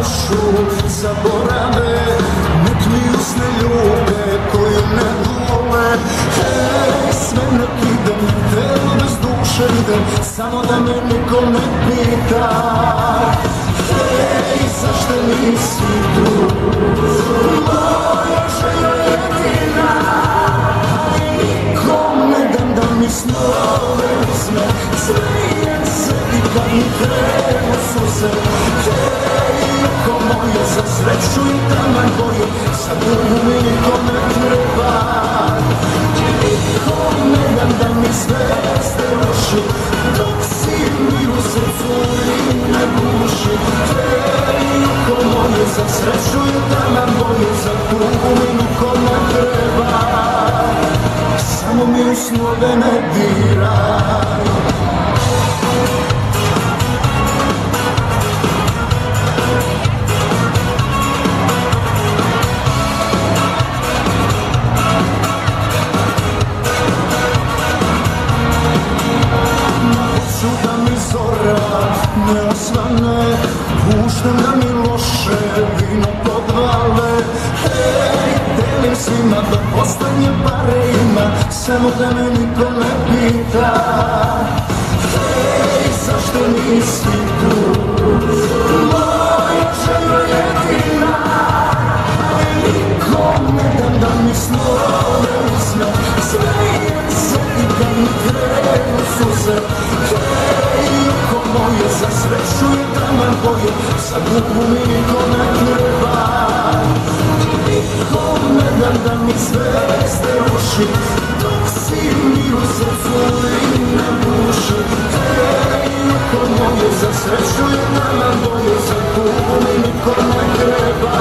našu zaborave, nek mi usne ljube koju ne vole. Hej, sve nek idem, telo bez duše idem, samo da me niko ne pita. Hej, zašto nisi tu, moja želja jedina, ali nikom ne dam da mi snove uzme. Smijem se i kad mi krenu suze. Hej, oko moje, za sreću i taman boju, za tugu mi niko ne treba. Nikom ne dam da mi zvezde ruši, dok si mi u srcu i ne buši. Hej, oko moje, za sreću i taman boju, za tugu mi niko ne treba. Samo mi u snove ne diraj. Da mi zora ne osvane, puštam da mi loše vino podvale. Hej, delim svima da postanje pare ima, samo da me niko ne pita. Hej, zašto nisi tu, moja želja jedina, ali nikom ne dam da mi snove uzme. Smijem se i kad mi krenu suze. Hej, oko moje, za sreću i taman boju, za tugu mi niko ne treba. Nikom ne dam da mi zvezde ruši, dok si mi u srcu i ne buši. Hej, oko moje, za sreću i taman boju, za tugu mi niko ne treba.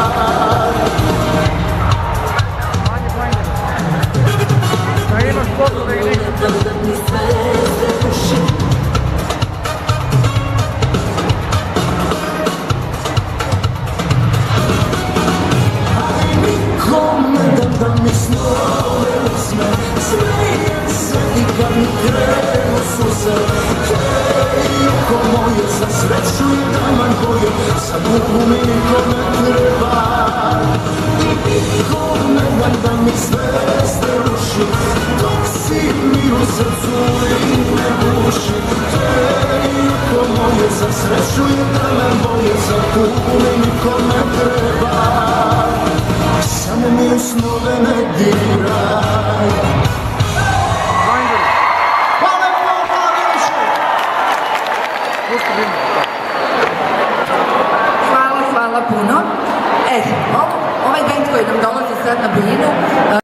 Da mi snove uzme, smijem se i kad mi krenu suze. Hej, oko moje, za sreću i taman boju, za tugu mi niko ne treba. Nikom ne dam da mi zvezde ruši, dok si mi u srcu i ne buši. Hej, oko moje, za sreću i taman boju, za tugu mi niko ne treba. Samo mi u snove ne diraj. Hvala puno. Ovaj band koji nam dolazi sad na Bijeljinu